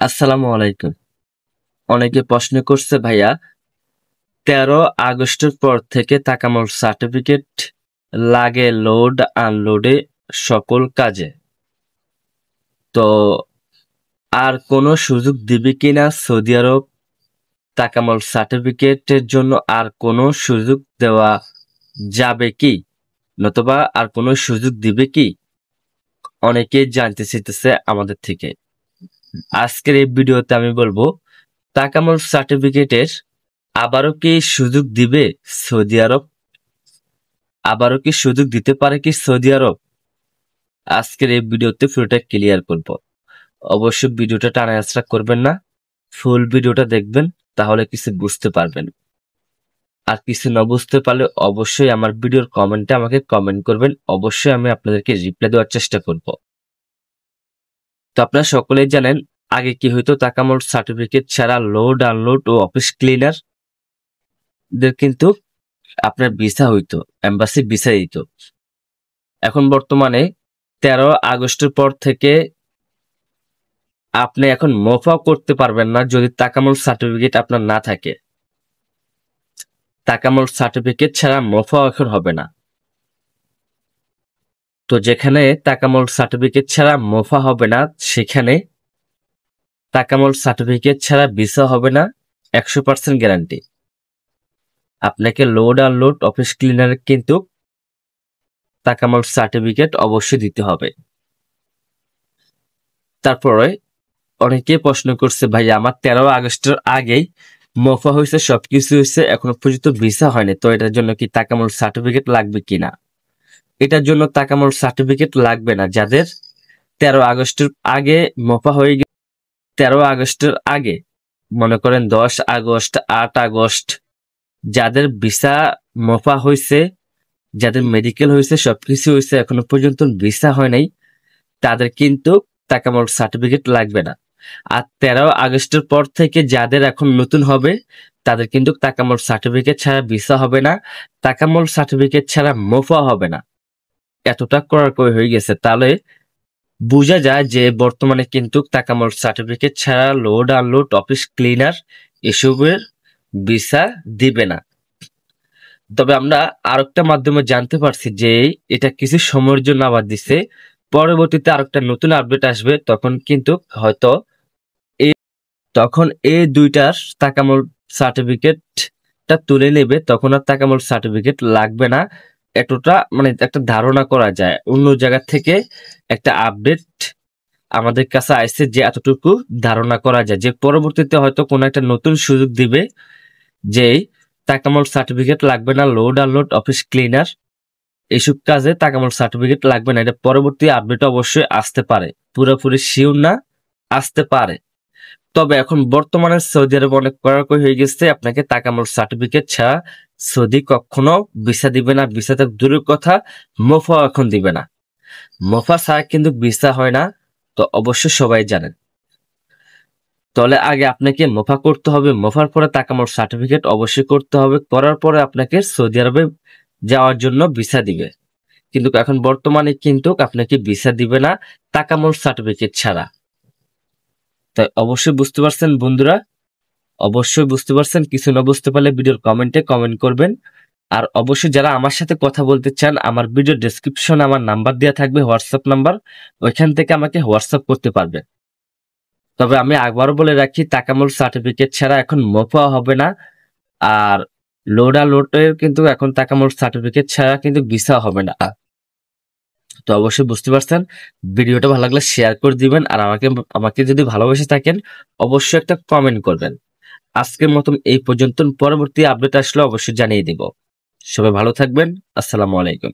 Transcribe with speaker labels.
Speaker 1: আসসালামু আলাইকুম। অনেকে প্রশ্ন করছে ভাইয়া 13 আগস্টের পর থেকে তাকামুল সার্টিফিকেট লাগে লোড আনলোডে সকল কাজে। তো আর কোনো সুযোগ দিবে কিনা সৌদি আরব তাকামুল সার্টিফিকেটের জন্য আর কোনো সুযোগ দেওয়া যাবে কি, নতুবা আর কোনো সুযোগ দিবে কি? অনেকেই জানতে চাইতেছে আমাদের থেকে। আজকের এই ভিডিওতে আমি বলবো তাকামুল সার্টিফিকেটের আবারও কি সুযোগ দিবে সৌদি আরব? আবারও কি সুযোগ দিতে পারে কি সৌদি আরব? আজকের এই ভিডিওতে পুরোটা ক্লিয়ার করব। অবশ্যই ভিডিওটা টানা হেঁচড়া করবেন না, ফুল ভিডিওটা দেখবেন, তাহলে কিছু বুঝতে পারবেন। আর কিছু না বুঝতে পারলে অবশ্যই আমার ভিডিওর কমেন্টে আমাকে কমেন্ট করবেন, অবশ্যই আমি আপনাদেরকে রিপ্লাই দেওয়ার চেষ্টা করব। তো আপনারা সকলেই জানেন আগে কি হইতো, তাকামুল সার্টিফিকেট ছাড়া লোড আনলোড ও অফিস ক্লিনার দের কিন্তু আপনার ভিসা হইতো, এম্বাসি ভিসা দিত। এখন বর্তমানে 13 আগস্টের পর থেকে আপনি এখন মোফাও করতে পারবেন না যদি তাকামুল সার্টিফিকেট আপনার না থাকে। তাকামুল সার্টিফিকেট ছাড়া মোফাও এখন হবে না। তো যেখানে তাকামুল সার্টিফিকেট ছাড়া মোফা হবে না, সেখানে তাকামুল সার্টিফিকেট ছাড়া ভিসা হবে না, 100% গ্যারান্টি। আপনাকে লোড আনলোড অফিস ক্লিনার কিন্তু তাকামুল সার্টিফিকেট অবশ্যই দিতে হবে। তারপরে অনেকে প্রশ্ন করছে ভাই আমার 13 আগস্টের আগেই মোফা হয়েছে, সবকিছু হয়েছে, এখনো পর্যন্ত ভিসা হয়নি, তো এটার জন্য কি তাকামুল সার্টিফিকেট লাগবে কিনা? এটার জন্য তাকামুল সার্টিফিকেট লাগবে না। যাদের 13 আগস্টের আগে মোফা হয়ে গেছে, 13 আগস্টের আগে মনে করেন 10 আগস্ট, 8 আগস্ট, যাদের ভিসা মোফা হয়েছে, যাদের মেডিকেল হয়েছে, সবকিছু হয়েছে, এখনো পর্যন্ত ভিসা হয় নাই, তাদের কিন্তু তাকামুল সার্টিফিকেট লাগবে না। আর 13 আগস্টের পর থেকে যাদের এখন নতুন হবে, তাদের কিন্তু তাকামুল সার্টিফিকেট ছাড়া ভিসা হবে না, তাকামুল সার্টিফিকেট ছাড়া মোফা হবে না। এতটা কড়াকড়ি হয়ে গেছে, তাহলে বোঝা যায় যে বর্তমানে কিন্তু তাকামুল সার্টিফিকেট ছাড়া লোড আনলোড অফিস ক্লিনার এসবের ভিসা দিবে না। তবে আমরা আরেকটা মাধ্যমে জানতে পারছি যে এটা কিছু সময়ের জন্য আবার দিছে, পরবর্তীতে আরেকটা নতুন আপডেট আসবে, তখন কিন্তু হয়তো এই দুইটার তাকামুল সার্টিফিকেটটা তুলে নেবে, তখন আর তাকামুল সার্টিফিকেট লাগবে না। এতটা মানে একটা ধারণা করা যায়, অন্য জায়গা থেকে একটা আপডেট আমাদের কাছে আসছে যে এতটুকু ধারণা করা যায় যে পরবর্তীতে হয়তো কোনো একটা নতুন সুযোগ দিবে যে তাকামুল সার্টিফিকেট লাগবে না, লোড আনলোড অফিস ক্লিনার এইসব কাজে তাকামুল সার্টিফিকেট লাগবে না। এটা পরবর্তী আপডেট অবশ্যই আসতে পারে, পুরোপুরি শিওর না, আসতে পারে। তবে এখন বর্তমানে সৌদি আরব অনেক কড়াকড়ি হয়ে গেছে, আপনাকে তাকামুল সার্টিফিকেট ছাড়া সৌদি কখনো ভিসা দিবে না। ভিসাতে দূরের কথা, মোফা এখন দিবে না। মোফা ছাড়া কিন্তু ভিসা হয় না, তো অবশ্যই সবাই জানেন। তাহলে আগে আপনাকে মোফা করতে হবে, মোফার পরে তাকামুল সার্টিফিকেট অবশ্যই করতে হবে, করার পরে আপনাকে সৌদি আরবে যাওয়ার জন্য ভিসা দিবে। কিন্তু এখন বর্তমানে কিন্তু আপনাকে ভিসা দিবে না তাকামুল সার্টিফিকেট ছাড়া। তাই অবশ্যই বুঝতে পারছেন বন্ধুরা, অবশ্যই বুঝতে পারছেন। কিছু না বুঝতে পারলে ভিডিওর কমেন্টে কমেন্ট করবেন। আর অবশ্যই যারা আমার সাথে কথা বলতে চান, আমার ভিডিও ডেসক্রিপশনে আমার নাম্বার দেওয়া থাকবে, হোয়াটসঅ্যাপ নাম্বার, ওইখান থেকে আমাকে হোয়াটসঅ্যাপ করতে পারবেন। তবে আমি আবারও বলে রাখি, তাকামুল সার্টিফিকেট ছাড়া এখন মোফা হবে না, আর লোডের কিন্তু এখন তাকামুল সার্টিফিকেট ছাড়া কিন্তু ভিসা হবে না। তো অবশ্যই বুঝতে পারছেন। ভিডিওটা ভালো লাগলে শেয়ার করে দিবেন, আর আমাকে যদি ভালোবেসে থাকেন অবশ্যই একটা কমেন্ট করবেন। আজকের মতন এই পর্যন্ত, পরবর্তী আপডেট আসলে অবশ্যই জানিয়ে দিব। সবাই ভালো থাকবেন। আসসালামু আলাইকুম।